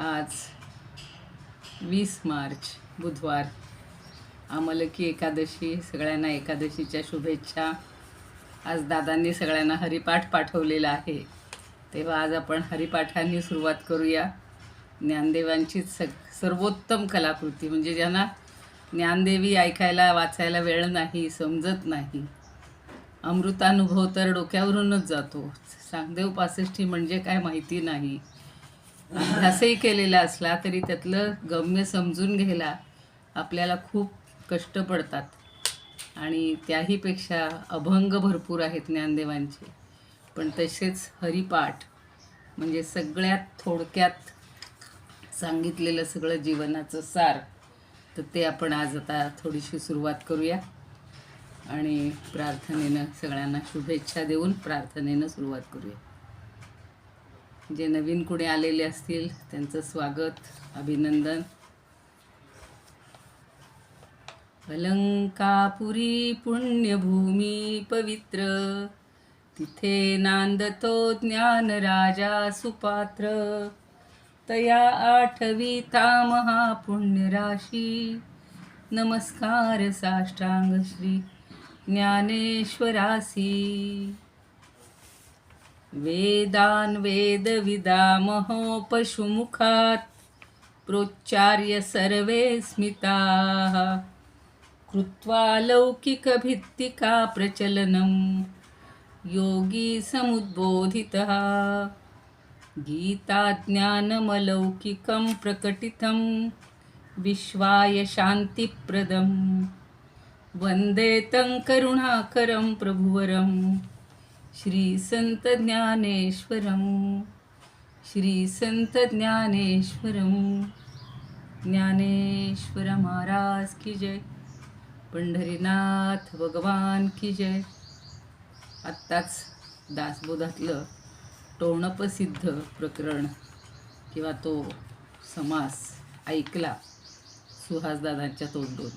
आज 20 मार्च बुधवार, आमलकी एकादशी. सगळ्यांना एकादशीच्या शुभेच्छा. आज दादांनी सगळ्यांना हरिपाठ पाठवलेला आहे, तेव्हा आज आपण हरिपाठांनी सुरुवात करूया. ज्ञानदेवांची सर्वोत्तम कलाकृती, म्हणजे ज्यांना ज्ञानदेवी ऐकायला वाचायला वेळ नाही, समजत नाही, अमृतानुभव तर डोक्यावरूनच जातो. सांगदेव पासष्टी म्हणजे काय माहिती नाही, अभ्यासही केलेला असला तरी त्यातलं गम्य समजून घ्यायला आपल्याला खूप कष्ट पडतात. आणि त्याहीपेक्षा अभंग भरपूर आहेत ज्ञानदेवांचे. पण तसेच हरिपाठ म्हणजे सगळ्यात थोडक्यात सांगितलेलं सगळं जीवनाचं सार. तर ते आपण आज आता थोडीशी सुरुवात करूया आणि प्रार्थनेनं सगळ्यांना शुभेच्छा देऊन प्रार्थनेनं सुरुवात करूया. जे नवीन कुणी आलेले असतील त्यांचं स्वागत, अभिनंदन. अलंकापुरी पुण्यभूमी पवित्र, तिथे नांदतो ज्ञान राजा सुपात्र. तया आठविता महापुण्यराशी, नमस्कार साष्टांग श्री ज्ञानेश्वरासी. वेदान वेद विदामहो पशुमुखात, प्रोच्चार्य सर्वे स्मिताः. कृत्वा लौकिक भित्तिका प्रचलनं, योगी समुद्बोधितः. गीता ज्ञानमलौकिकं प्रकटितं, विश्वाय शान्तिप्रदं. वन्दे तं करुणाकरं प्रभुवरं, श्री संत ज्ञानेश्वरं. श्री संत ज्ञानेश्वरं. ज्ञानेश्वर महाराज की जय. पंढरीनाथ भगवान की जय. आत्ताच दासबोधातलं टोणपसिद्ध प्रकरण किंवा तो समास ऐकला सुहासदादांच्या तोंडून,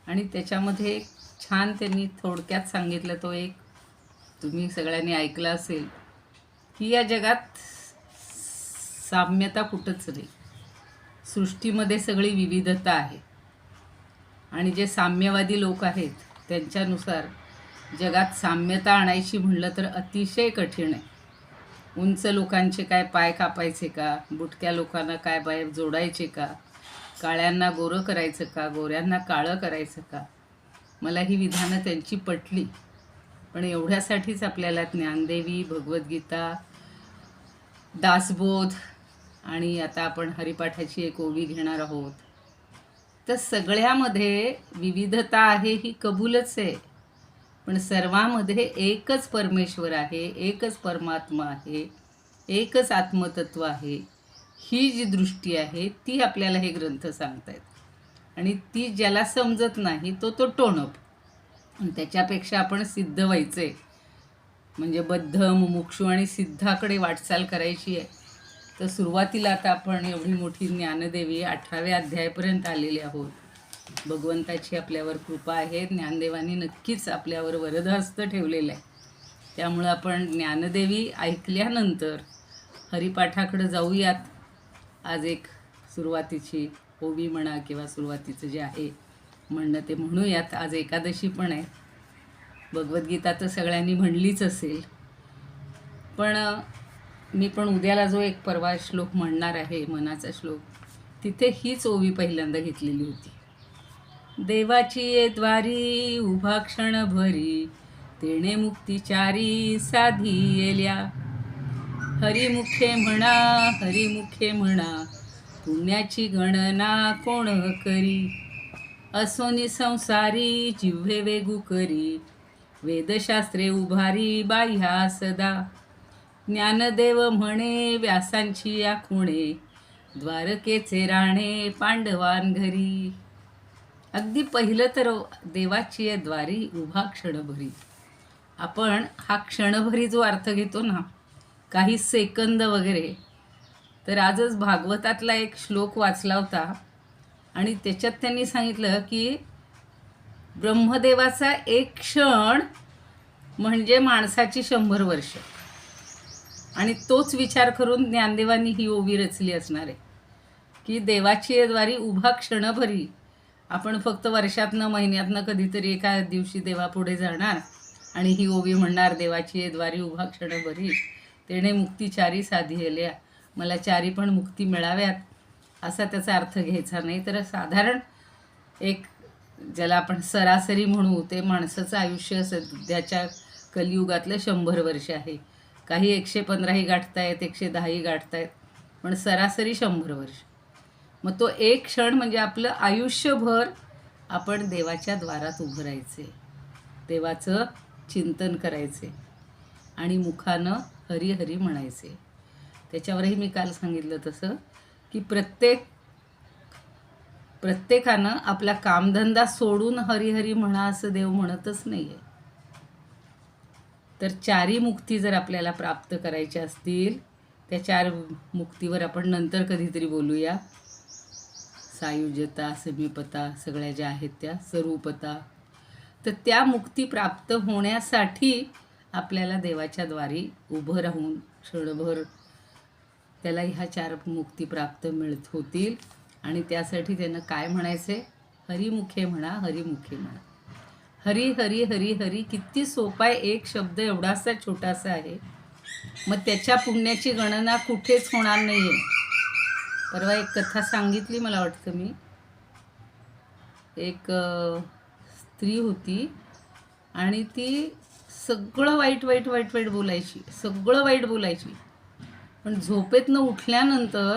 आणि त्याच्यामध्ये एक छान त्यांनी थोडक्यात सांगितलं. तो एक तुम्ही सगळ्यांनी ऐकला असेल की या जगात साम्यता कुठंच नाही. सृष्टीमध्ये सगळी विविधता आहे, आणि जे साम्यवादी लोक आहेत त्यांच्यानुसार जगात साम्यता आणायची म्हणलं तर अतिशय कठीण आहे. उंच लोकांचे काय पाय कापायचे का, बुटक्या लोकांना काय पाय जोडायचे का, काळ्यांना गोरं करायचं का, गोऱ्यांना काळं करायचं का. मला ही विधानं त्यांची पटली, पण एवढ्यासाठीच आपल्याला ज्ञानदेवी, भगवद्गीता, दासबोध आणि आता आपण हरिपाठाची एक ओवी घेणार आहोत. तर सगळ्यामध्ये विविधता आहे ही कबूलच आहे, पण सर्वांमध्ये एकच परमेश्वर आहे, एकच परमात्मा आहे, एकच आत्मतत्व आहे. ही जी दृष्टी आहे ती आपल्याला हे ग्रंथ सांगतायत, आणि ती ज्याला समजत नाही तो टोणप. त्याच्यापेक्षा आपण सिद्ध व्हायचे, म्हणजे बद्ध, मुमुक्षू आणि सिद्धाकडे वाटचाल करायची आहे. तर सुरुवातीला आता आपण एवढी मोठी ज्ञानदेवी 18व्या अध्यायापर्यंत आलेले आहोत. भगवंताची आपल्यावर कृपा आहे. ज्ञानदेवानी नक्कीच आपल्यावर वरदहस्त ठेवलेलं आहे. त्यामुळं आपण ज्ञानदेवी ऐकल्यानंतर हरिपाठाकडे जाऊयात. आज एक सुरुवातीची ओवी म्हणा किंवा सुरुवातीचं जे आहे म्हणणं ते म्हणूयात. आज एकादशी पण आहे. भगवद्गीता तर सगळ्यांनी म्हणलीच असेल, पण मी पण उद्याला जो एक परवा श्लोक म्हणणार आहे, मनाचा श्लोक, तिथे हीच ओवी पहिल्यांदा घेतलेली होती. देवाची ये द्वारी उभा क्षण भरी, तेणे मुक्तिचारी साधी येल्या. हरिमुखे म्हणा, हरिमुखे म्हणा, पुण्याची गणना कोण करी. असोनी संसारी जिव्हे वेगू करी, वेदशास्त्रे उभारी बाह्या सदा. ज्ञानदेव म्हणे व्यासांची या खुणे, द्वारकेचे राणे पांडवान घरी. अगदी पहिलं तर देवाची या द्वारी उभा क्षणभरी. आपण हा क्षणभरी जो अर्थ घेतो ना, काही सेकंद वगैरे, तर आजच भागवतातला एक श्लोक वाचला होता, आणि त्याच्यात त्यांनी सांगितलं की ब्रह्मदेवाचा एक क्षण म्हणजे माणसाची 100 वर्ष. आणि तोच विचार करून ज्ञानदेवांनी ही ओवी रचली असणार आहे की देवाची येद्वारी उभा क्षणभरी. आपण फक्त वर्षातनं महिन्यातनं कधीतरी एका दिवशी देवापुढे जाणार आणि ही ओवी म्हणणार, देवाची येद्वारी उभा क्षणभरी तेणे मुक्ती चारी साधियल्या, मला चारी पण मुक्ती मिळाव्यात, असा त्याचा अर्थ घ्यायचा नाही. तर साधारण एक ज्याला आपण सरासरी म्हणू ते माणसाचं आयुष्य सध्याच्या कलियुगातलं 100 वर्ष आहे. काही 115ही गाठतायत, 110ही गाठतायत, पण सरासरी 100 वर्ष. मग तो एक क्षण म्हणजे आपलं आयुष्यभर आपण देवाच्या द्वारात उभं राहायचे, देवाचं चिंतन करायचे आणि मुखानं हरी हरी म्हणायचे. त्याच्यावरही मी काल सांगितलं तसं की प्रत्येकानं आपला कामधंदा सोडून हरिहरी म्हणा असं देव म्हणतच नाही आहे. तर चारी मुक्ती जर आपल्याला प्राप्त करायच्या असतील, त्या 4 मुक्तीवर आपण नंतर कधीतरी बोलूया. सायुज्यता, समीपता, सगळ्या ज्या आहेत त्या, स्वरूपता. तर त्या मुक्ती प्राप्त होण्यासाठी आपल्याला देवाच्या द्वारी उभं राहून क्षणभर त्याला ह्या 4 मुक्ती प्राप्त मिळत होतील. आणि त्यासाठी त्यानं काय म्हणायचे, हरिमुखे म्हणा, हरिमुखे म्हणा. हरी हरी हरी हरी किती सोपा आहे, एक शब्द एवढासा छोटासा आहे, मग त्याच्या पुण्याची गणना कुठेच होणार नाही आहे. परवा एक कथा सांगितली मला वाटतं मी. एक स्त्री होती आणि ती सगळं वाईट वाईट वाईट वाईट बोलायची, सगळं वाईट बोलायची. पण झोपेतनं उठल्यानंतर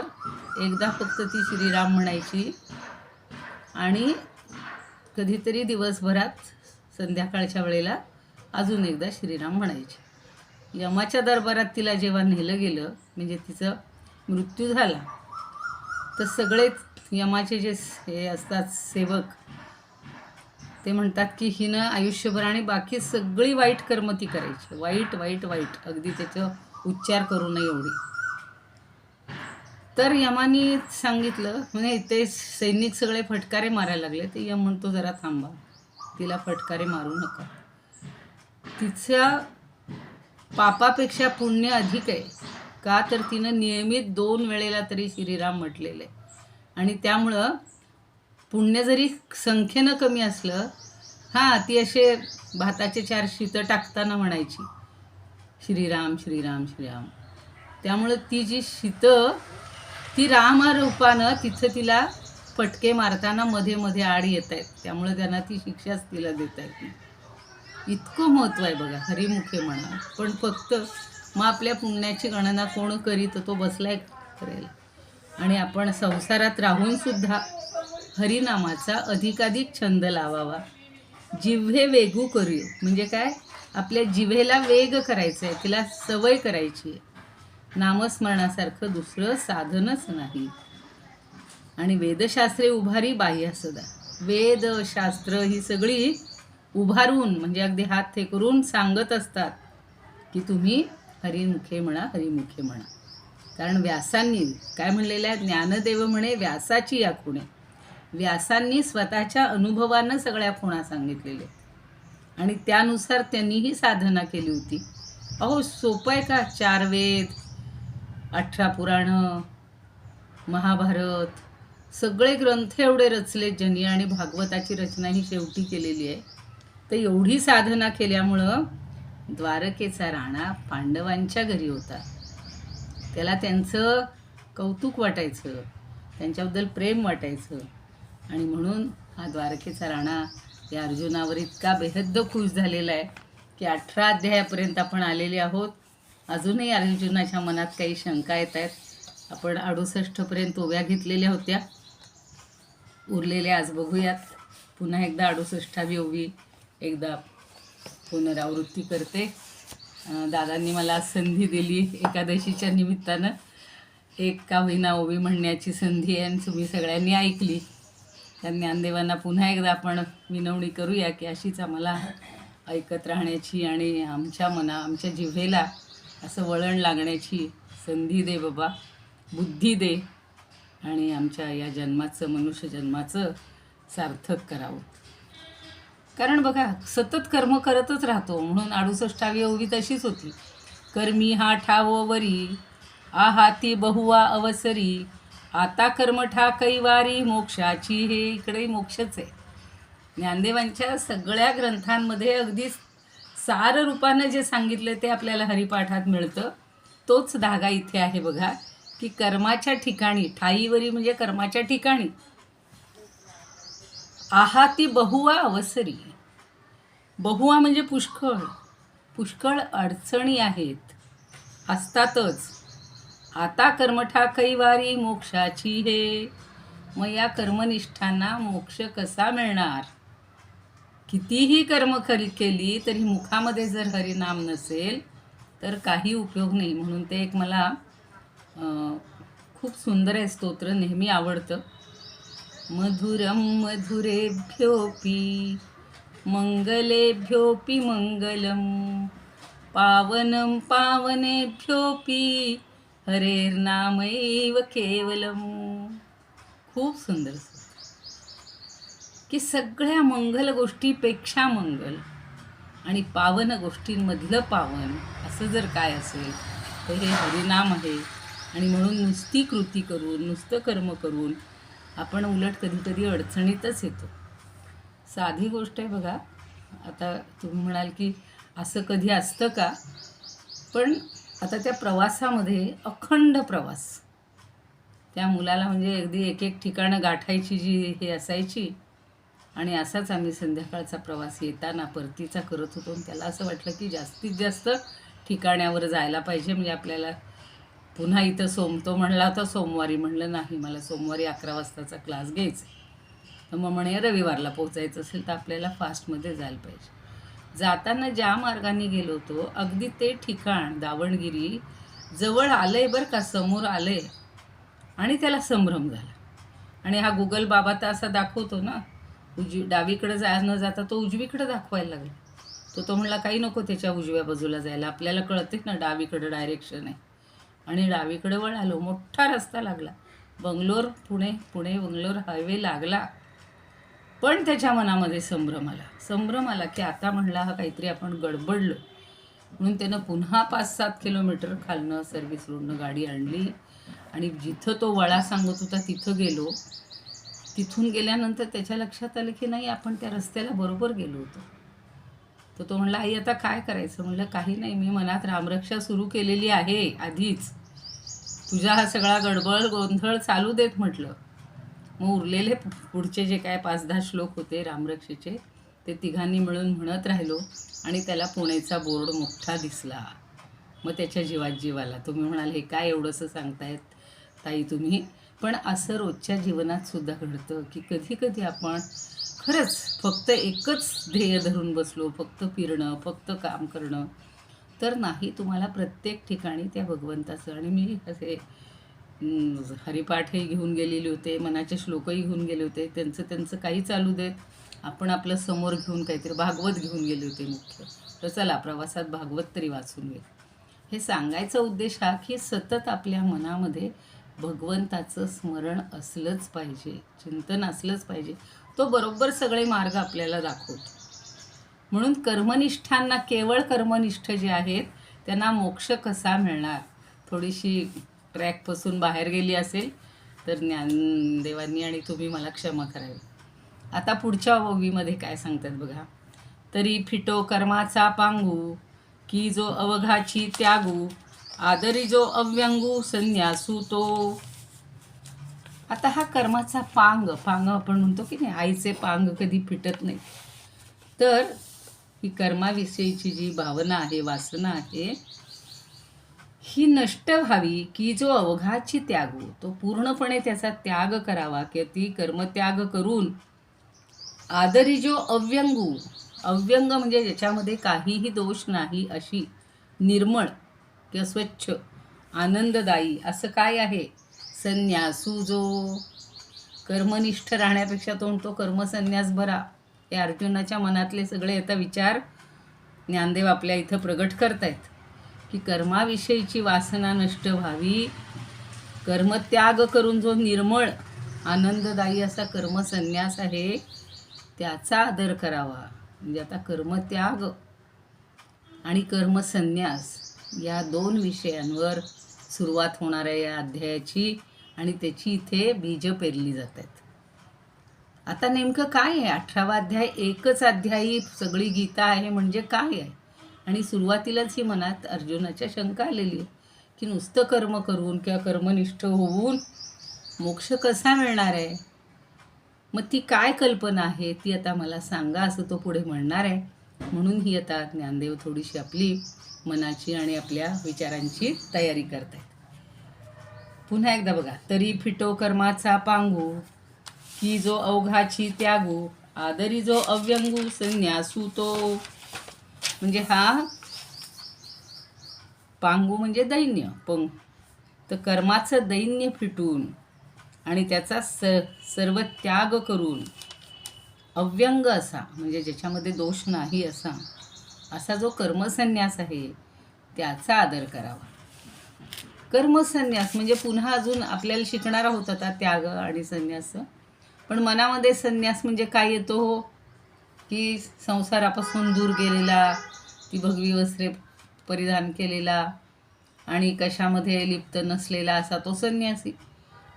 एकदा फक्त ती श्रीराम म्हणायची आणि कधीतरी दिवसभरात संध्याकाळच्या वेळेला अजून एकदा श्रीराम म्हणायची. यमाच्या दरबारात तिला जेव्हा नेलं गेलं, म्हणजे तिचा मृत्यू झाला, तर सगळे यमाचे जे हे असतात सेवक, ते म्हणतात की हिनं आयुष्यभर आणि बाकी सगळी वाईट कर्म ती करायची, वाईट वाईट वाईट, अगदी त्याचं उच्चार करू नये एवढी. तर यमानी सांगितलं, म्हणजे ते सैनिक सगळे फटकारे मारायला लागले. ते यम म्हणतो, जरा थांबा, तिला फटकारे मारू नका, तिच्या पापापेक्षा पुण्य अधिक आहे. का तर तिनं नियमित 2 वेळेला तरी श्रीराम म्हटलेलं आहे. आणि त्यामुळं पुण्य जरी संख्येनं कमी असलं, हां, ती असे भाताचे 4 शीतं टाकताना म्हणायची श्रीराम श्रीराम श्रीराम. त्यामुळं ती जी शीतं ती रामरूपानं तिथं तिला फटके मारताना मध्ये मध्ये आड येत आहेत. त्यामुळे त्यांना ती शिक्षाच तिला देता येत नाही. इतकं महत्त्व आहे बघा हरिमुखे म्हणा. पण फक्त मग आपल्या पुण्याची गणना कोण करीत, तो बसलाय करायला. आणि आपण संसारात राहूनसुद्धा हरिनामाचा अधिकाधिक छंद लावावा. जिव्हे वेगू करू, म्हणजे काय, आपल्या जिव्हेला वेग करायचा आहे, तिला सवय करायची आहे. नामस्मरणासारखं दुसरं साधनच नाही. आणि वेदशास्त्रे उभारी बाह्य सदा. वेदशास्त्र ही सगळी उभारून, म्हणजे अगदी हात हे करून सांगत असतात की तुम्ही हरिमुखे म्हणा, हरिमुखे म्हणा. कारण व्यासांनी काय म्हणलेलं आहे, ज्ञानदेव म्हणे व्यासाची या खुणे. व्यासांनी स्वतःच्या अनुभवानं सगळ्या खुणा सांगितलेल्या आणि त्यानुसार त्यांनीही साधना केली होती. अहो, सोपं आहे का? 4 वेद, 18 पुराणं, महाभारत, सगळे ग्रंथ एवढे रचले ज्यांनी, आणि भागवताची रचना ही शेवटी केलेली आहे. तर एवढी साधना केल्यामुळं द्वारकेचा राणा पांडवांच्या घरी होता. त्याला त्यांचं कौतुक वाटायचं, त्यांच्याबद्दल प्रेम वाटायचं. आणि म्हणून हा द्वारकेचा राणा या अर्जुनावर इतका बेहद्द खुश झालेला आहे की 18 अध्यायापर्यंत आपण आलेले आहोत. अजूनही अर्जुनाच्या मनात काही शंका येत आहेत. आपण 68पर्यंत ओव्या घेतलेल्या होत्या, उरलेल्या आज बघूयात. पुन्हा एकदा 68वी ओवी एकदा पुनरावृत्ती करते. दादांनी मला संधी दिली एकादशीच्या निमित्तानं, एक का होईना ओवी म्हणण्याची संधी आहे, आणि तुम्ही सगळ्यांनी ऐकली. त्या ज्ञानदेवांना पुन्हा एकदा आपण विनवणी करूया की अशीच आम्हाला ऐकत राहण्याची आणि आमच्या जिव्हेला असं वळण लागण्याची संधी दे बाबा, बुद्धी दे, आणि आमच्या या जन्माचं, मनुष्य जन्माचं सार्थक करावं. कारण बघा, सतत कर्म करतच राहतो. म्हणून 68वी ओवी तशीच होती, कर्मी हा ठावोवरी, आहाती बहुवा अवसरी, आता कर्मठा कैवारी, मोक्षाची हे इकडे मोक्षच आहे. ज्ञानदेवांच्या सगळ्या ग्रंथांमध्ये अगदी सार रूपानं जे सांगितलं ते आपल्याला हरिपाठात मिळतं. तोच धागा इथे आहे बघा, की कर्माच्या ठिकाणी, ठाईवरी म्हणजे कर्माच्या ठिकाणी, आहाती बहुवा अवसरी, बहुवा म्हणजे पुष्कळ, पुष्कळ अडचणी आहेत, असतातच. आता कर्मठा कैवारी, मोक्षाची हे, मग या कर्मनिष्ठांना मोक्ष कसा मिळणार? कितीही कर्म केली तरी मुखामध्ये जर हरिनाम नसेल तर काही उपयोग नाही. म्हणून ते एक मला खूप सुंदर आहे स्तोत्र, नेहमी आवडतं. मधुरम मधुरेभ्योपि मंगलेभ्योपि मंगलम, पावनं पावनेभ्योपि हरेर्नामैव केवलम. खूप सुंदर, की सगळ्या मंगल गोष्टीपेक्षा मंगल आणि पावन गोष्टींमधलं पावन असं जर काय असेल तर हे हरिनाम आहे. आणि म्हणून नुसती कृती करून, नुसतं कर्म करून आपण उलट कधी कधी अडचणीतच येतो. साधी गोष्ट आहे बघा. आता तुम्ही म्हणाल की असं कधी असतं का? पण आता त्या प्रवासामध्ये अखंड प्रवास, त्या मुलाला म्हणजे अगदी एक एक ठिकाणं गाठायची जी हे असायची, आणि असाच आम्ही संध्याकाळचा प्रवास येताना परतीचा करत होतो. त्याला असं वाटलं की जास्तीत जास्त ठिकाण्यावर जायला पाहिजे, म्हणजे आपल्याला पुन्हा इथं तो म्हणला होता सोमवारी. म्हणलं नाही, मला सोमवारी 11 वाजताचा क्लास घ्यायचा. तर मग म्हणे रविवारला पोचायचं असेल तर आपल्याला फास्टमध्ये जायला पाहिजे. जाताना ज्या मार्गाने गेलो होतो अगदी ते ठिकाण दावणगिरी जवळ आलं आहे बरं का, समोर आलं आहे. आणि त्याला संभ्रम झाला. आणि हा गुगल बाबा तर असा दाखवतो ना, डावीकडे न जाता तो उजवीकडे दाखवायला लागला. तो म्हणला काही नको त्याच्या उजव्या बाजूला जायला, आपल्याला कळते ना डावीकडं डायरेक्शन आहे. आणि डावीकडे वळालो. मोठा रस्ता लागला, बंगलोर पुणे, पुणे बंगलोर हायवे लागला. पण त्याच्या मनामध्ये संभ्रम आला की आता म्हणला हा काहीतरी आपण गडबडलो. म्हणून त्यानं पुन्हा 5-7 किलोमीटर खालनं सर्व्हिस रोडनं गाडी आणली आणि जिथं तो वळा सांगत होता तिथं गेलो. तिथून गेल्यानंतर त्याच्या लक्षात आलं की नाही, आपण त्या रस्त्याला बरोबर गेलो होतो. तर तो म्हणला आई आता काय करायचं? म्हणलं काही नाही, मी मनात रामरक्षा सुरू केलेली आहे आधीच, तुझा हा सगळा गडबड गोंधळ चालू देत म्हटलं. मग उरलेले पुढचे जे काय 5-10 श्लोक होते रामरक्षेचे ते तिघांनी मिळून म्हणत राहिलो. आणि त्याला पुणेचा बोर्ड मोठा दिसला. मग त्याच्या जीवात जीव आला. तुम्ही म्हणाल हे काय एवढंसं सांगतायत ताई तुम्ही? पण असं रोजच्या जीवनात सुद्धा घडतं की कधी कधी आपण खरंच फक्त एकच ध्येय धरून बसलो, फक्त फिरणं, फक्त काम करणं, तर नाही. तुम्हाला प्रत्येक ठिकाणी त्या भगवंताचं, आणि मी असे हरिपाठही घेऊन गेलेले होते, मनाचे श्लोकही घेऊन गेले होते, त्यांचं काही चालू देत, आपण आपलं समोर घेऊन काहीतरी भागवत घेऊन गेले होते मुख्य. तर चला प्रवासात भागवत तरी वाचून गेले. हे सांगायचा उद्देश हा की सतत आपल्या मनामध्ये भगवंताचं स्मरण असलंच पाहिजे, चिंतन असलंच पाहिजे. तो बरोबर सगळे मार्ग आपल्याला दाखवतो. म्हणून कर्मनिष्ठांना, केवळ कर्मनिष्ठ जे आहेत त्यांना मोक्ष कसा मिळणार? थोडीशी ट्रॅकपासून बाहेर गेली असेल तर ज्ञानदेवांनी आणि तुम्ही मला क्षमा करावी. आता पुढच्या ओवीमध्ये काय सांगतात बघा. तरी फिटो कर्माचा पांगू, की जो अवघाची त्यागू, आदरी जो अव्यंगू, संन्यासू तो. आता हा कर्माचा पांग आपण म्हणतो की नाही, आईचे पांग कधी फिटत नाही. तर ही कर्माविषयीची जी भावना आहे, वासना आहे, ही नष्ट व्हावी, की जो अवघाची त्यागू, तो पूर्णपणे त्याचा त्याग करावा, की ती कर्मत्याग करून आदरी जो अव्यंगू, अव्यंग म्हणजे ज्याच्यामध्ये काहीही दोष नाही अशी निर्मळ किंवा स्वच्छ आनंददायी असं काय आहे, संन्यासू जो. कर्मनिष्ठ राहण्यापेक्षा तो कर्मसन्यास बरा. हे अर्जुनाच्या मनातले सगळे आता विचार ज्ञानदेव आपल्या इथं प्रगट करतायत, की कर्माविषयीची वासना नष्ट व्हावी, कर्मत्याग करून जो निर्मळ आनंददायी असा कर्मसन्यास आहे त्याचा आदर करावा. म्हणजे आता कर्मत्याग आणि कर्मसन्यास या दोन विषयांवर सुरुवात होणार आहे या अध्यायाची आणि त्याची इथे बीज पेरली जात आहेत. आता नेमकं काय आहे 18वा अध्याय? एकच अध्यायी सगळी गीता आहे म्हणजे काय आहे? आणि सुरुवातीलाच ही मनात अर्जुनाच्या शंका आलेली आहे की नुसतं कर्म करून किंवा कर्मनिष्ठ होऊन मोक्ष कसा मिळणार आहे? मग ती काय कल्पना आहे ती आता मला सांगा असं तो पुढे म्हणणार आहे. म्हणून ही आता ज्ञानदेव थोडीशी आपली मनाची आणि आपल्या विचारांची तयारी करतायत. पुन्हा एकदा बघा. तरी फिटो कर्माचा पांगू की जो अवघाची त्यागू आदरी जो अव्यंगू संन्यासू तो. म्हणजे हा पांगू म्हणजे दैन्य, तर कर्माचं दैन्य फिटून आणि त्याचा सर्व त्याग करून अव्यंग असा म्हणजे ज्याच्यामध्ये दोष नाही असा जो कर्मसन्यास आहे त्याचा आदर करावा. कर्मसन्यास म्हणजे पुन्हा अजून आपल्याला शिकणार आहोत आता त्याग आणि संन्यास. पण मनामध्ये संन्यास म्हणजे काय येतो हो? की संसारापासून दूर गेलेला, ती भगवी वस्त्रे परिधान केलेला आणि कशामध्ये लिप्त नसलेला असा तो संन्यासी.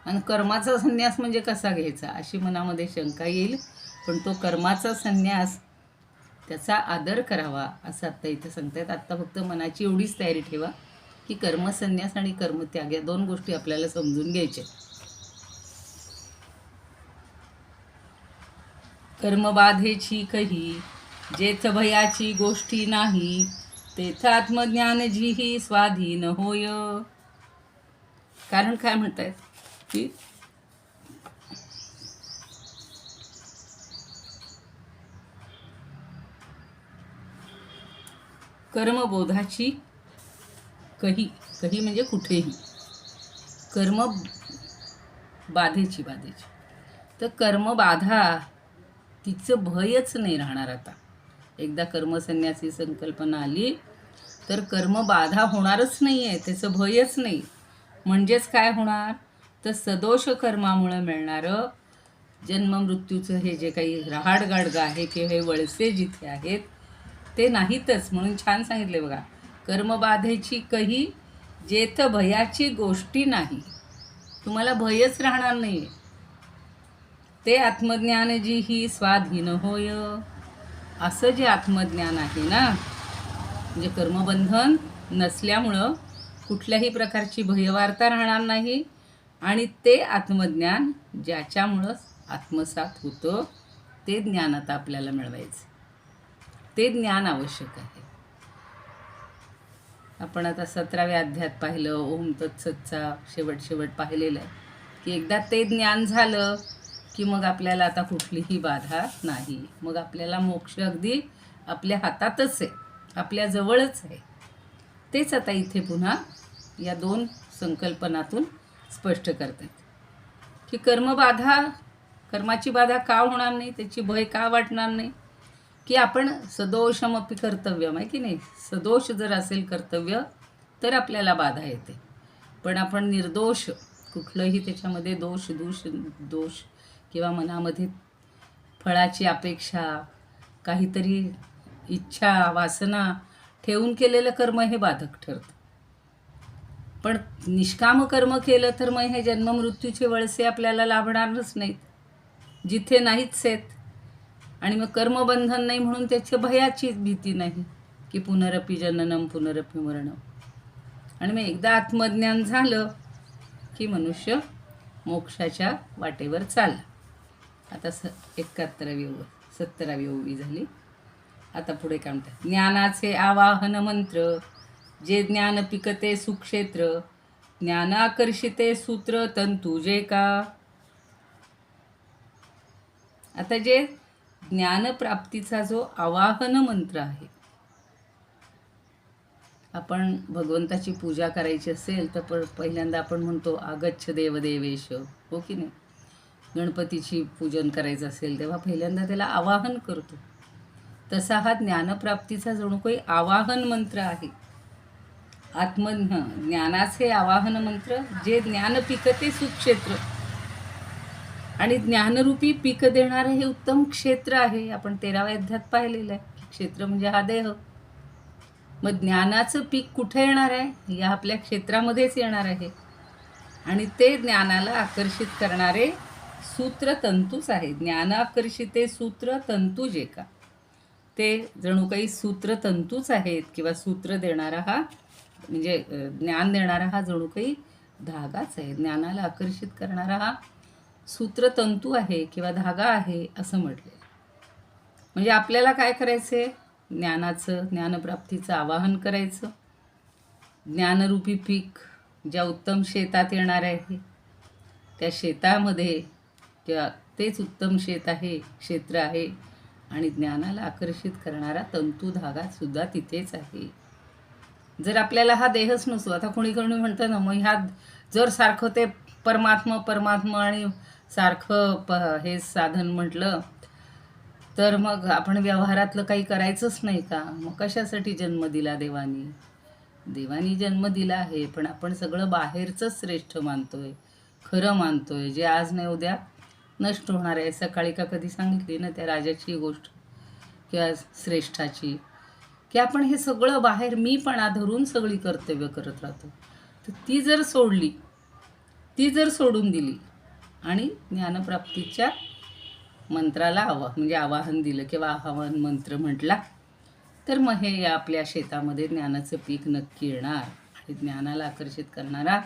आणि कर्माचा संन्यास म्हणजे कसा घ्यायचा अशी मनामध्ये शंका येईल. पण तो कर्माचा संन्यास त्याचा आदर करावा असं आत्ता इथे सांगतायत. आत्ता फक्त मनाची एवढीच तयारी ठेवा की कर्मसन्यास आणि कर्मत्याग या दोन गोष्टी आपल्याला समजून घ्यायच्या. कर्मबाधेची कही जेथ भयाची गोष्टी नाही तेथ आत्मज्ञान जीही स्वाधीन होय. कारण काय म्हणतायत की कर्मबोधाची कही म्हणजे कुठेही, कर्म बाधेची तर कर्मबाधा तिचं भयच नाही राहणार. आता एकदा कर्मसन्यासी संकल्पना आली तर कर्मबाधा होणारच नाही आहे, त्याचं भयच नाही. म्हणजेच काय होणार तर सदोष कर्मामुळे मिळणारं जन्ममृत्यूचं हे जे काही रहाडगाडगं आहे किंवा हे वळसे जिथे आहेत ते नाहीतच. म्हणून छान सांगितले बघा. कर्मबाधेची कही जेथ भयाची गोष्टी नाही. तुम्हाला भयच राहणार नाही. ते आत्मज्ञान जी ही स्वाधीन होय. असं जे आत्मज्ञान आहे ना म्हणजे कर्मबंधन नसल्यामुळं कुठल्याही प्रकारची भयवार्ता राहणार नाही. आणि ते आत्मज्ञान ज्याच्यामुळं आत्मसात होतं ते ज्ञान आता आपल्याला मिळवायचं. ते ज्ञान आवश्यक आहे. आपण आता 17व्या अध्यायात पाहिलं ओम तत्सतचा शेवट पाहिलेला आहे की एकदा ते ज्ञान झालं की मग आपल्याला आता कुठलीही बाधा नाही. मग आपल्याला मोक्ष अगदी आपल्या हातातच आहे, आपल्या जवळच आहे. तेच आता इथे पुन्हा या दोन संकल्पनातून स्पष्ट करतात की कर्माची बाधा का होणार नाही, त्याची भय का वाटणार नाही. की आपण सदोषमपि कर्तव्यम आहे की नाही. सदोष जर असेल कर्तव्य तर आपल्याला बाधा येते. पण आपण निर्दोष कुठलंही त्याच्यामध्ये दोष किंवा मनामध्ये फळाची अपेक्षा काहीतरी इच्छा वासना ठेवून केलेलं कर्म हे बाधक ठरतं. पण निष्काम कर्म केलं तर मग हे जन्ममृत्यूचे वळसे आपल्याला लाभणारच नाहीत जिथे नाहीच आहेत. आणि मग कर्मबंधन नाही म्हणून त्याच्या भयाची भीती नाही की पुनरपि जननम पुनरपि मरणम. आणि मग एकदा आत्मज्ञान झालं की मनुष्य मोक्षाच्या वाटेवर चालला. आता 17वी ओवी झाली. आता पुढे काय म्हणतात. ज्ञानाचे आवाहन मंत्र जे ज्ञान पिकते सुक्षेत्र ज्ञानाकर्षिते सूत्र तंतू जे का. आता जे ज्ञानप्राप्तीचा जो आवाहन मंत्र आहे, आपण भगवंताची पूजा करायची असेल तर पहिल्यांदा आपण म्हणतो आगच्छ देवदेवेश, हो की नाही. गणपतीची पूजन करायचं असेल तेव्हा पहिल्यांदा त्याला आवाहन करतो. तसा हा ज्ञानप्राप्तीचा जणू काही आवाहन मंत्र आहे. ज्ञानाचे आवाहन मंत्र जे ज्ञान पिकते सुक्षेत्र. आणि ज्ञानरूपी पीक देणारे हे उत्तम क्षेत्र आहे. आपण 13व्या अध्यायात पाहिलेलं आहे. क्षेत्र म्हणजे हा देह. मग ज्ञानाचं पीक कुठे येणार आहे? या आपल्या क्षेत्रामध्येच येणार आहे. आणि ते ज्ञानाला आकर्षित करणारे सूत्रतंतूच आहे. ज्ञानाकर्षिते सूत्रतंतू जे का, ते जणू काही सूत्रतंतूच आहेत, किंवा सूत्र देणारा हा म्हणजे ज्ञान देणारा हा जणू काही धागाच आहे. ज्ञानाला आकर्षित करणारा हा सूत्रतंतू आहे किंवा धागा आहे असं म्हटले. म्हणजे आपल्याला काय करायचं आहे? ज्ञानप्राप्तीचं आवाहन करायचं. ज्ञानरूपी पीक ज्या उत्तम शेतात येणार आहे, त्या शेतामध्ये किंवा तेच उत्तम क्षेत्र आहे, आणि ज्ञानाला आकर्षित करणारा तंतू धागासुद्धा तिथेच आहे. जर आपल्याला हा देहच नसतो, आता कोणी म्हणतं ना, मग ह्या जर सारखं ते परमात्मा आणि सारखं हे साधन म्हटलं, तर मग आपण व्यवहारातलं काही करायचंच नाही का? मग कशासाठी जन्म दिला देवानी जन्म दिला आहे, पण आपण सगळं बाहेरचंच श्रेष्ठ मानतोय, खरं मानतोय, जे आज नाही उद्या नष्ट होणार आहे. सकाळी का कधी सांगितली ना त्या राजाची गोष्ट किंवा श्रेष्ठाची, की आपण हे सगळं बाहेर मीपणा धरून सगळी कर्तव्य करत राहतो. तर ती जर सोडून दिली आणि ज्ञानप्राप्तीच्या मंत्राला आवाहन दिलं किंवा आवाहन मंत्र म्हटला, तर मग हे आपल्या शेतामध्ये ज्ञानाचं पीक नक्की येणार आणि ज्ञानाला आकर्षित करणारा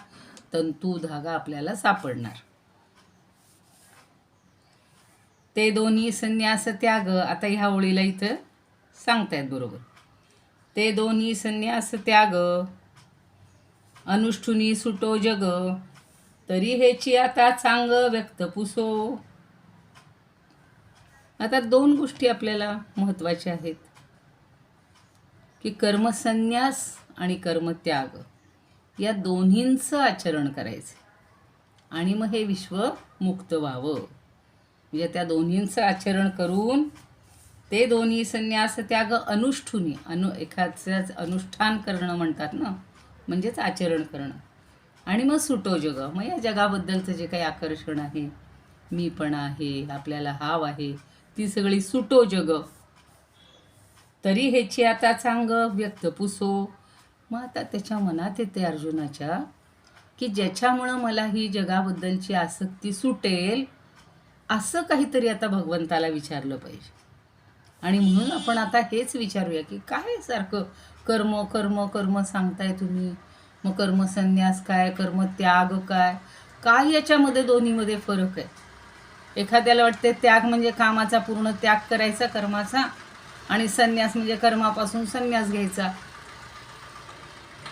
तंतू धागा आपल्याला सापडणार. ते दोन्ही संन्यास त्याग, आता ह्या ओळीला इथं सांगतायत बरोबर. ते दोन्ही संन्यास त्याग, अनुष्ठुनी सुटो जग, तरी हेची आता चांग व्यक्त पुसो. आता दोन गोष्टी आपल्याला महत्त्वाच्या आहेत, की कर्मसन्यास आणि कर्मत्याग या दोन्हींचं आचरण करायचं आणि मग हे विश्व मुक्त व्हावं. म्हणजे त्या दोन्हींचं आचरण करून ते दोन्ही संन्यास त्याग अनुष्ठुनी, एखाद्याचं अनुष्ठान करणं म्हणतात ना, म्हणजेच आचरण करणं. आणि मग सुटो जग, मग या जगाबद्दलचं जे काही आकर्षण आहे, मी पण आहे, आपल्याला हाव आहे, ती सगळी सुटो जग, तरी ह्याची आता चांग व्यक्त पुसो. मग आता त्याच्या मनात येते अर्जुनाच्या, की ज्याच्यामुळं मला ही जगाबद्दलची आसक्ती सुटेल असं काहीतरी आता भगवंताला विचारलं पाहिजे. आणि म्हणून आपण आता हेच विचारूया, की काय सारखं कर्म कर्म कर्म सांगताय तुम्ही, मग कर्मसन्यास काय, कर्मत्याग काय, काय याच्यामध्ये दोन्हीमध्ये फरक आहे? एखाद्याला वाटते त्याग म्हणजे कामाचा पूर्ण त्याग करायचा कर्माचा, आणि संन्यास म्हणजे कर्मापासून संन्यास घ्यायचा,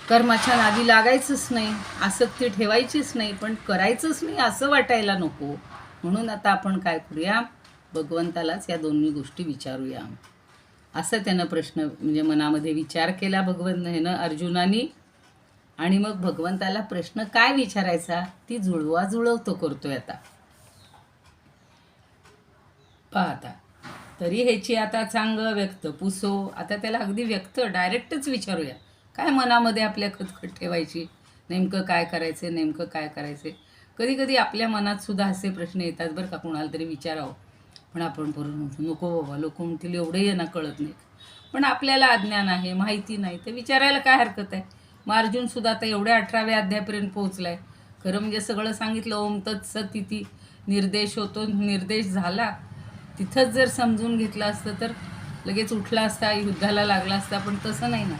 कर्माच्या नादी लागायचंच नाही, आसक्ती ठेवायचीच नाही, पण करायचंच नाही असं वाटायला नको. म्हणून आता आपण काय करूया, भगवंतालाच या दोन्ही गोष्टी विचारूया. असं त्यानं प्रश्न म्हणजे मनामध्ये विचार केला अर्जुनानी. आणि मग भगवंताला प्रश्न काय विचारायचा ती जुळवतो करतोय आता. पाहता, तरी ह्याची आता चांग व्यक्त पुसो. आता त्याला अगदी व्यक्त डायरेक्टच विचारूया, काय मनामध्ये आपल्या खतखत ठेवायची, नेमकं काय करायचं, नेमकं काय करायचं. कधी कधी आपल्या मनात सुद्धा असे प्रश्न येतात बरं का, कोणाला तरी विचारावं, पण आपण परत नको बाबा, लोक म्हणतील एवढे यांना कळत नाही. पण आपल्याला अज्ञान आहे, माहिती नाही, तर विचारायला काय हरकत आहे. मग अर्जुनसुद्धा आता एवढ्या 18व्या अध्यायापर्यंत पोहोचला आहे. खरं म्हणजे सगळं सांगितलं, ओम तत्सत इति निर्देश होतो, निर्देश झाला. तिथंच जर समजून घेतलं असतं तर लगेच उठला असता, युद्धाला लागला असता, पण तसं नाही ना.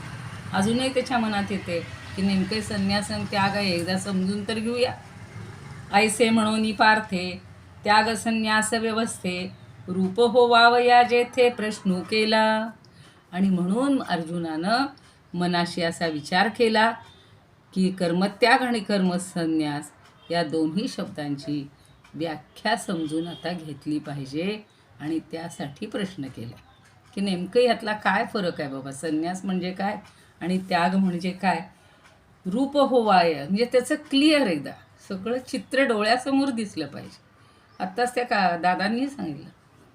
अजूनही त्याच्या मनात येते की नेमके संन्यास आणि त्याग आहे, एकदा समजून तर घेऊया. ऐसे म्हणून पार्थे त्याग संन्यास व्यवस्थे, रूप होवावया जेथे प्रश्न केला. आणि म्हणून अर्जुनानं मनाशी असा विचार केला की कर्मत्याग आणि कर्मसन्यास या दोन्ही शब्दांची व्याख्या समजून आता घेतली पाहिजे. आणि त्यासाठी प्रश्न केला की नेमकं ह्यातला काय फरक आहे बाबा, संन्यास म्हणजे काय आणि त्याग म्हणजे काय. रूप होवाय म्हणजे त्याचं क्लिअर एकदा सगळं चित्र डोळ्यासमोर दिसलं पाहिजे. आत्ताच त्या दादांनी सांगितलं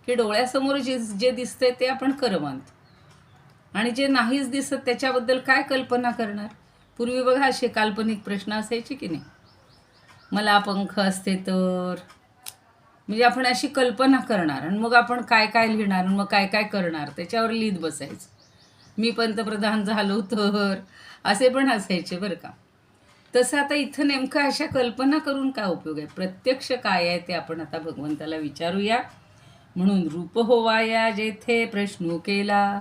की डोळ्यासमोर जे दिसतंय ते आपण खरं मानतो, आणि जे नाहीच दिसत त्याच्याबद्दल काय कल्पना करणार. पूर्वी बघा असे काल्पनिक प्रश्न असायचे की नाही, मला पंख असते तर, म्हणजे आपण अशी कल्पना करणार आणि मग आपण काय काय लिहिणार आणि मग काय काय करणार त्याच्यावर लिहित बसायचं. मी पंतप्रधान झालो तर, असे पण असायचे बरं का. तसं आता इथं नेमकं अशा कल्पना करून काय उपयोग आहे. प्रत्यक्ष काय आहे ते आपण आता भगवंताला विचारूया. म्हणून रूप होवाया जेथे प्रश्न केला.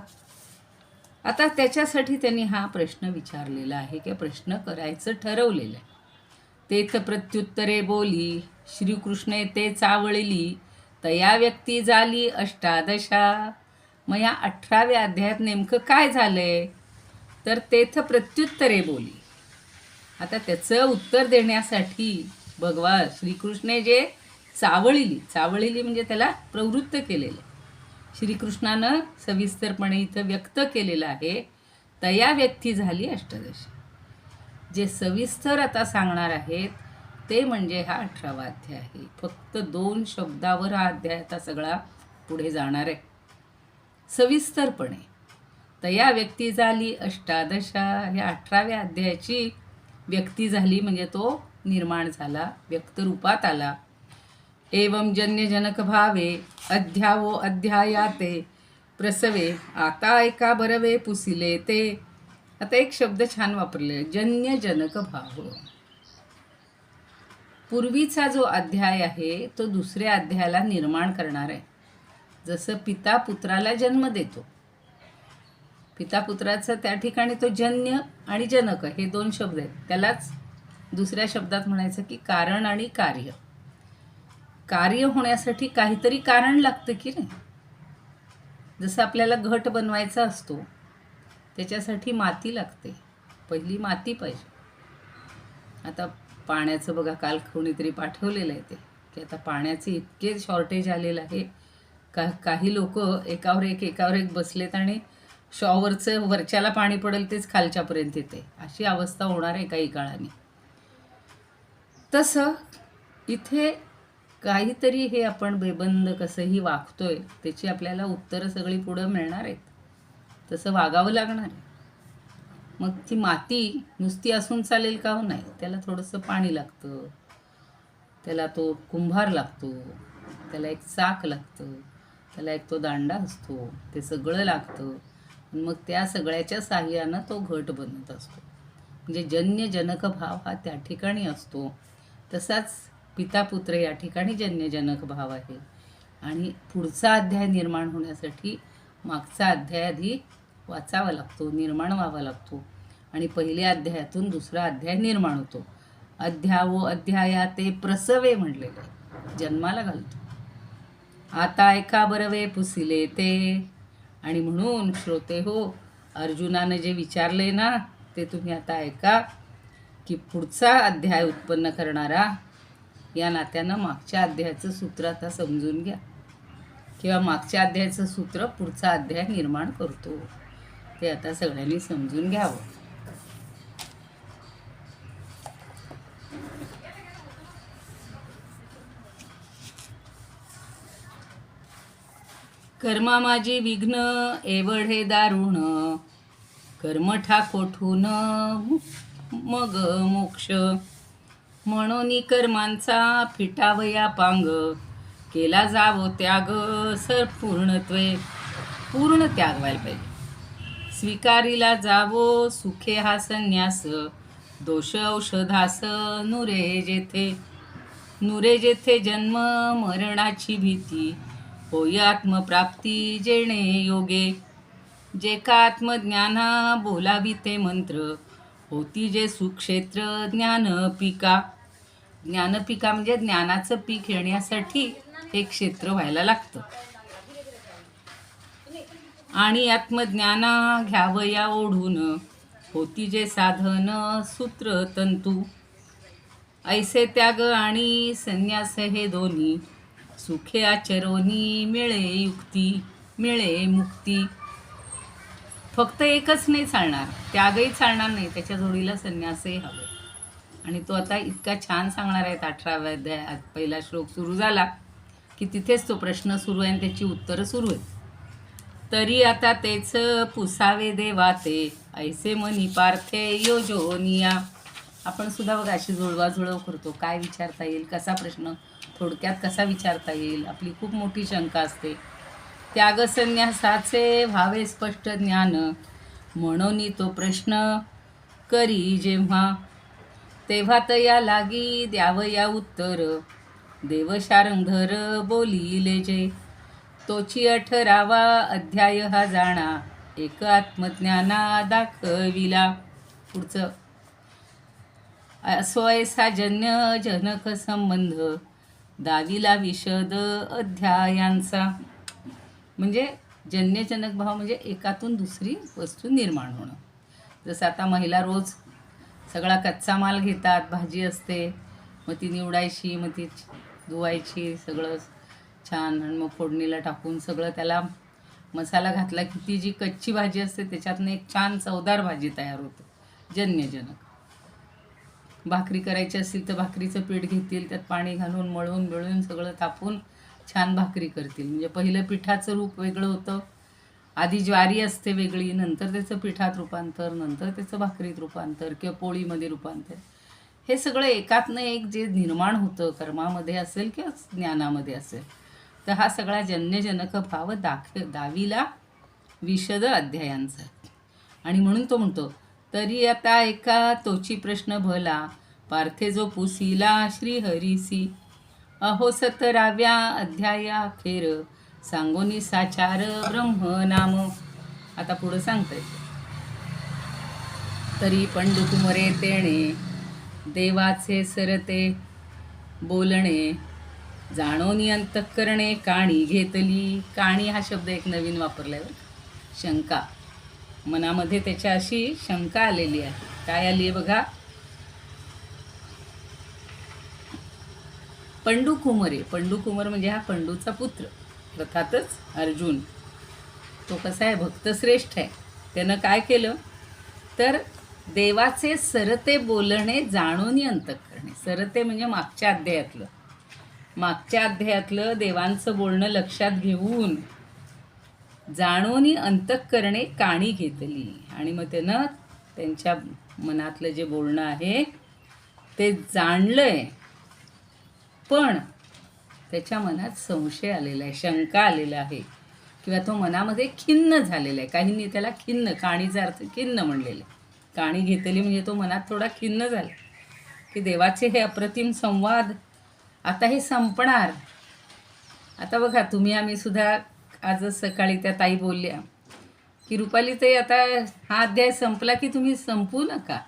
आता त्याच्यासाठी त्यांनी हा प्रश्न विचारलेला आहे किंवा प्रश्न करायचं ठरवलेलं आहे. तेथ प्रत्युत्तरे बोली श्रीकृष्ण ते चावळली तया व्यक्ती झाली अष्टादशा. मग या 18व्या अध्यायात नेमकं काय झालंय तर तेथ प्रत्युत्तरे बोली. आता त्याचं उत्तर देण्यासाठी भगवान श्रीकृष्णे जे चावळली म्हणजे त्याला प्रवृत्त केलेलं श्रीकृष्णानं सविस्तरपणे इथं व्यक्त केलेलं आहे. तया व्यक्ती झाली अष्टादशी. जे सविस्तर आता सांगणार आहेत ते म्हणजे हा 18वा अध्याय आहे. फक्त 2 शब्दावर हा अध्याय आता सगळा पुढे जाणार आहे सविस्तरपणे. तया व्यक्ती झाली अष्टादशा. ह्या 18व्या अध्यायाची व्यक्ती झाली म्हणजे तो निर्माण झाला, व्यक्तरूपात आला. एवं जन्यजनक भावे अध्यावो अध्यायाते प्रसवे आता एका बरवे पुसिले ते. आता एक शब्द छान वापरले, जन्यजनक भाव. पूर्वीचा जो अध्याय आहे तो दुसऱ्या अध्यायाला निर्माण करणार आहे. जसं पिता पुत्राला जन्म देतो, पिता पुत्राचं त्या ठिकाणी तो जन्य आणि जनक हे 2 शब्द आहेत. त्यालाच दुसऱ्या शब्दात म्हणायचं की कारण आणि कार्य. कार्य होण्यासाठी काहीतरी कारण लागतं की नाही. जसं आपल्याला घट बनवायचा असतो त्याच्यासाठी माती लागते, पहिली माती पाहिजे. आता पाण्याचं बघा, काल कोणीतरी पाठवलेलं आहे ते की आता पाण्याचे इतके शॉर्टेज आलेलं आहे. काही लोक एकावर एक बसलेत आणि शॉवरचं वरच्याला पाणी पडेल तेच खालच्यापर्यंत येते, अशी अवस्था होणार आहे काही काळाने. तसं इथे काहीतरी हे आपण बेबंद कसंही वागतोय त्याची आपल्याला उत्तरं सगळी पुढं मिळणार आहेत. तसं वागावं लागणार आहे. मग ती माती नुसती असून चालेल का? हो नाही, त्याला थोडंसं पाणी लागतं, त्याला तो कुंभार लागतो, त्याला एक चाक लागतं, त्याला एक तो दांडा असतो, ते सगळं लागतं. मग त्या सगळ्याच्या साहाय्यानं तो घट बनत असतो. म्हणजे जन्यजनक भाव हा त्या ठिकाणी असतो. तसाच पिता पुत्र या ठिकाणी जन्यजनक भाव आहे. आणि पुढचा अध्याय निर्माण होण्यासाठी मागचा अध्याय आधी वाचावा लागतो, निर्माण व्हावा लागतो. आणि पहिल्या अध्यायातून दुसरा अध्याय निर्माण होतो. अध्यावो अध्याया ते प्रसवे म्हणलेले जन्माला घालतो. आता एका बरवे पुसिले ते. आणि म्हणून श्रोते हो, अर्जुनानं जे विचारले ना ते तुम्ही आता ऐका की पुढचा अध्याय उत्पन्न करणारा या नात्यानं मागच्या अध्यायाचं सूत्र आता समजून घ्या, किंवा मागच्या अध्यायाचं सूत्र पुढचा अध्याय निर्माण करतो ते आता सगळ्यांनी समजून घ्यावं. कर्मा माझी विघ्न एवढे दारुण, कर्मठा कोठून मग मोक्ष. म्हणून कर्मांचा फिटावया पांग, केला जावो त्याग पूर्णत्वे. पूर्ण त्याग व्हायला पाहिजे. स्वीकारीला जावो सुखे हा संन्यास, दोष औषधास नुरे जेथे. नुरे जेथे जन्म मरणाची भीती, होय आत्मप्राप्ती जेणे योगे. जे का आत्मज्ञाना बोलावी ते मंत्र, होती जे सुक्षेत्र ज्ञानपिका. ज्ञानपिका म्हणजे ज्ञानाचं पीक येण्यासाठी हे क्षेत्र व्हायला लागतं. आणि आत्मज्ञाना घ्यावया ओढून, होती जे साधन सूत्र तंतू. ऐसे त्याग आणि संन्यास हे दोन्ही, सुखे आचरोनी मिळे युक्ती मिळे मुक्ती. फक्त एकच नाही चालणार, त्यागही चालणार नाही, त्याच्या जोडीला संन्यासही हवे. आणि तो आता इतका छान सांगणार आहेत. 18व्या अध्यायात पहिला श्लोक सुरू झाला की तिथेच तो प्रश्न सुरू आहे आणि त्याची उत्तरं सुरू आहेत. तरी आता तेच पुसावे देवाते, ऐसे मनी पार्थे योजोनिया. आपण सुद्धा बघा अशी जुळवाजुळव करतो, काय विचारता येईल, कसा प्रश्न थोडक्यात कसा विचारता येईल, आपली खूप मोठी शंका असते. त्याग संन्यासाचे व्हावे स्पष्ट ज्ञान, म्हणून तो प्रश्न करी जेव्हा, तेव्हा तया लागी द्यावया उत्तर. देवशारंधर बोलिले जे, तोची 18वा अध्याय हा जाणा. एक आत्मज्ञाना दाखविला. पुढचं, स्वयसा जन्य जनक संबंध दाविला विशद अध्यायांचा. म्हणजे जन्यजनक भाव म्हणजे एकातून दुसरी वस्तू निर्माण होणं. जसं आता महिला रोज सगळा कच्चा माल घेतात, भाजी असते, मग ती निवडायची, मग ती धुवायची, सगळं छान, आणि मग फोडणीला टाकून सगळं त्याला मसाला घातला की ती जी कच्ची भाजी असते त्याच्यातनं एक छान चवदार भाजी तयार होते. जन्यजनक. भाकरी करायची असेल तर भाकरीचं पीठ घेतील, त्यात पाणी घालून मळून बिळून सगळं तापून छान भाकरी करतील. म्हणजे पहिलं पिठाचं रूप वेगळं होतं, आधी ज्वारी असते वेगळी, नंतर त्याचं पिठात रूपांतर, नंतर त्याचं भाकरीत रूपांतर किंवा पोळीमध्ये रूपांतर. हे सगळं एकातनं एक जे निर्माण होतं, कर्मामध्ये असेल किंवा ज्ञानामध्ये असेल, तर हा सगळा जन्यजनक भाव दाविला विशद अध्यायांचा. आणि म्हणून तो म्हणतो, तरी आता एका तोची प्रश्न भला, पार्थे जो पुसिला श्रीहरीसी. अहो 17व्या अध्यायाखेर, सांगोनी साचार ब्रह्मनाम. आता पुढं सांगताय, तरी पंडुकुमरे तेणे, देवाचे सरते बोलणे, जाणोनी अंतःकरणे काणी घेतली. काणी हा शब्द एक नवीन वापरलाय, शंका. मनामध्ये त्याच्या अशी शंका आलेली आहे. काय आली आहे बघा, पंडुकुमरे. पंडुकुमर म्हणजे हा पंडूचा पुत्र, अर्थातच अर्जुन. तो कसा आहे, भक्तश्रेष्ठ आहे. त्यानं काय केलं तर देवाचे सरते बोलणे जाणून अंतःकरणे. सरते म्हणजे मागच्या अध्यायातलं देवांचं बोलणं लक्षात घेऊन जाणून अंतःकरणे काणी घेतली. आणि मग त्यानं त्यांच्या मनातलं जे बोलणं आहे ते जाणलंय, पण त्याच्या मनात संशय आलेला आहे, शंका आलेला आहे, किंवा तो मनामध्ये खिन्न झालेला आहे. काहींनी त्याला खिन्न, काणीचा अर्थ खिन्न म्हणलेलं आहे. काणी घेतली म्हणजे तो मनात थोडा खिन्न झाला की देवाचे हे अप्रतिम संवाद आता हे संपणार. आता बघा, तुम्ही आम्ही सुद्धा आजच सकाळी त्या ताई बोलल्या की रुपाली ताई, आता हा अध्याय संपला की तुम्ही संपवू नका.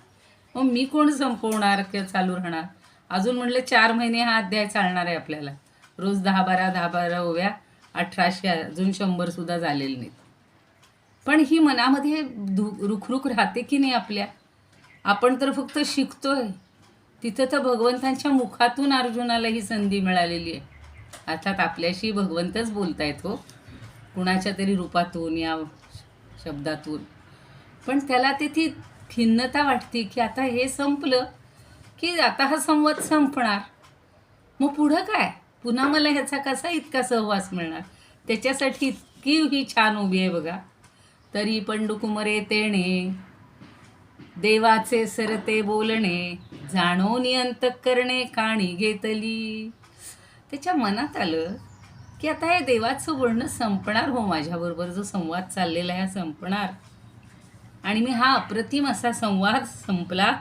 मग मी कोण संपवणार किंवा चालू राहणार? अजून म्हणलं 4 महिने हा अध्याय चालणार आहे आपल्याला. रोज 10-12 ओव्या, 1800, अजून 100 सुद्धा झालेले नाहीत. पण ही मनामध्ये रुखरुख राहते की नाही आपल्या? आपण तर फक्त शिकतोय. तिथं तर भगवंतांच्या मुखातून अर्जुनाला ही संधी मिळालेली आहे. अर्थात आपल्याशी भगवंतच बोलतायत हो, कुणाच्या तरी रूपातून या शब्दातून. पण त्याला ती खिन्नता वाटते की आता हे संपलं की आता हा संवाद संपणार, मग पुढं काय? पुन्हा मला ह्याचा कसा इतका सहवास मिळणार? त्याच्यासाठी इतकी ही छान उभी आहे बघा. तरी पंडुकुमरे तेणे, देवाचे सरते बोलणे, जाणोनी अंतःकरणे काणी घेतली. त्याच्या मनात आलं की आता हे देवाचं बोलणं संपणार हो, माझ्याबरोबर जो संवाद चाललेला आहे हा संपणार. आणि मी हा अप्रतिम असा संवाद संपला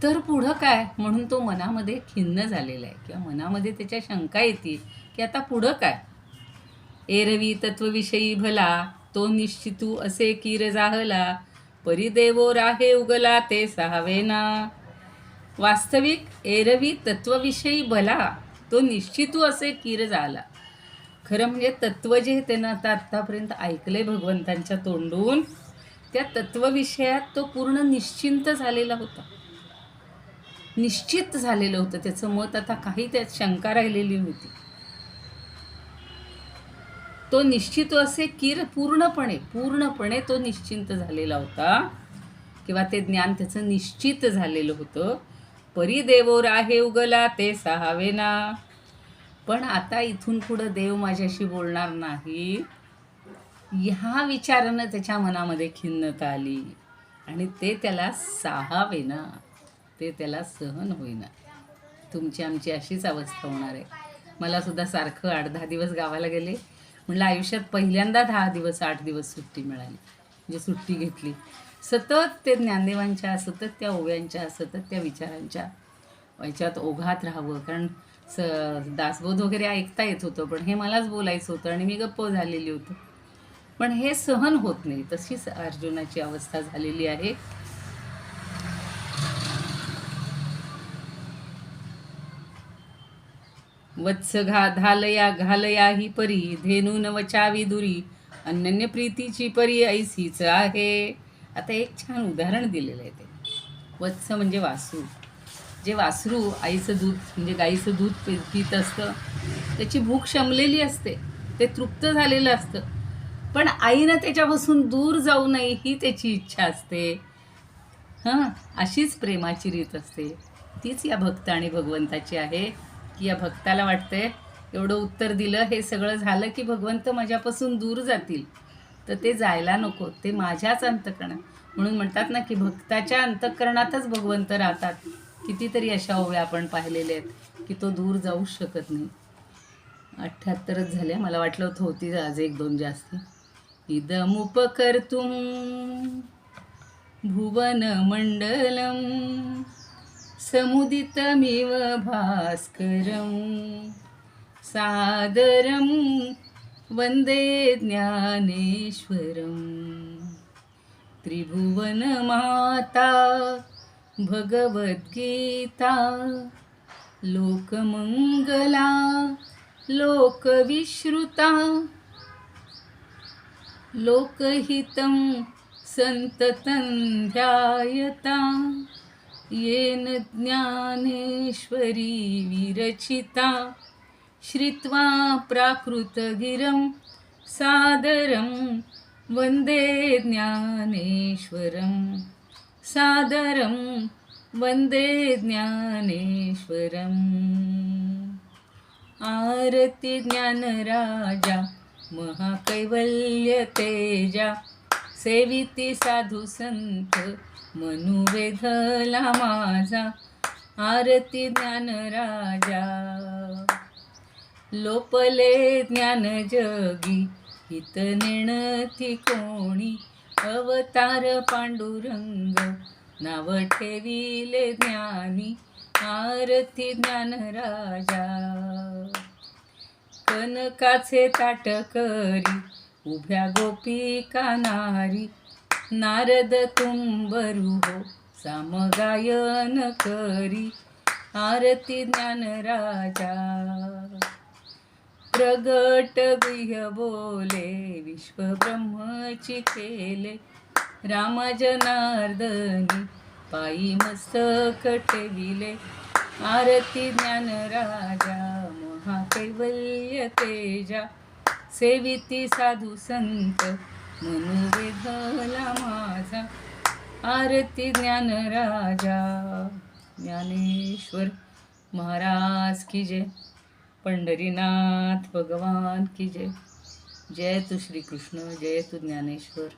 तर पुढं काय? म्हणून तो मनामध्ये खिन्न झालेला आहे, किंवा मनामध्ये त्याच्या शंका येते की आता पुढं काय? एरवी तत्वविषयी भला, तो निश्चितू असे कीर जाहला, परिदेवो राहे उगला ते सहावेना. वास्तविक एरवी तत्वविषयी भला, तो निश्चितू असे कीर झाला. खरं म्हणजे तत्व जे त्यानं आत्तापर्यंत ऐकले भगवंतांच्या तोंडून, त्या तत्वविषयात तो पूर्ण निश्चिंत झालेला होता, निश्चित झालेलं होतं. त्याचं मत आता काही त्यात शंका राहिलेली होती. तो निश्चित असे कीर पूर्णपणे तो निश्चिंत झालेला होता, किंवा ते ज्ञान त्याचं निश्चित झालेलं होतं. परिदेवो राहे उगला ते सहावेना. पण आता इथून पुढं देव माझ्याशी बोलणार नाही, ह्या विचारानं त्याच्या मनामध्ये खिन्नता आली, आणि ते त्याला सहावेना, ते त्याला सहन होईना. तुमची आमची अशीच अवस्था होणार आहे. मला सुद्धा सारखं 8-10 दिवस गावाला गेले, म्हणलं आयुष्यात पहिल्यांदा 10 दिवस 8 दिवस सुट्टी मिळाली. म्हणजे सुट्टी घेतली. सतत ते ज्ञानदेवांच्या, सतत त्या ओव्यांच्या, सतत त्या विचारांच्या याच्यात ओघात राहावं. कारण दासबोध वगैरे ऐकता येत होतं, पण हे मलाच बोलायचं होतं आणि मी गप्प झालेली होती. पण हे सहन होत नाही. तशीच अर्जुनाची अवस्था झालेली आहे. वत्स घालया ही परी, धेनू नवचावी दुरी, अनन्य प्रीतीची परी ऐसीच आहे. आता एक छान उदाहरण दिलेलं आहे ते. वत्स म्हणजे वासरू. जे वासरू आईचं दूध म्हणजे गाईचं दूध पित असतं, त्याची भूक शमलेली असते, ते तृप्त झालेलं असतं, पण आईनं त्याच्यापासून दूर जाऊ नये ही त्याची इच्छा असते. हां, अशीच प्रेमाची रीत असते. तीच या भक्त आणि भगवंताची आहे, की या भक्ताला वाटतंय एवढं उत्तर दिलं, हे सगळं झालं की भगवंत माझ्यापासून दूर जातील. तर ते जायला नको, ते माझ्याच अंतःकरणात. म्हणून म्हणतात ना, की भक्ताच्या अंतःकरणातच भगवंत राहतात. कितीतरी अशा ओव्या आपण पाहिलेल्या आहेत, की तो दूर जाऊच शकत नाही. 78च झाल्या. मला वाटलं होती आज 1-2 जास्ती. इदमुपकर्तुं भुवनमण्डलं समुदितमिव भास्करं सादरं वन्दे ज्ञानेश्वरं. त्रिभुवनमाता भगवद्गीता, लोकमंगला लोकविश्रुता, लोकहितं संततं ध्यायता, येन ज्ञानेश्वरी विरचिता. श्रुत्वा प्राकृतगिरं सादरं वन्दे ज्ञानेश्वरं, सादरं वन्दे ज्ञानेश्वरम्. आरती ज्ञानराजा महाकैवल्य तेजा, सेविती साधू संत मनुवेधला माझा. आरती ज्ञानराजा लोपले ज्ञान जगी, हित नेणती कोणी. अवतार पांडुरंग नाव ठेविले ज्ञानी. आरती ज्ञानराजा कनकाचे ताट करी, उभ्या गोपिका नारी. नारद तुंबरू हो सामगायन करी. आरती ज्ञानराजा प्रगट गुह्य बोले, विश्व ब्रह्मची केले. राम जनार्दनी पायी मस्तक ठेविले. आरती ज्ञानराजा महाकैवल्य तेजा, सेविती साधू संत मनुवेधला माझा. आरती ज्ञानराजा. ज्ञानेश्वर महाराज की जय. पंढरीनाथ भगवान की जय. जय तू श्री कृष्ण, जय तू ज्ञानेश्वर.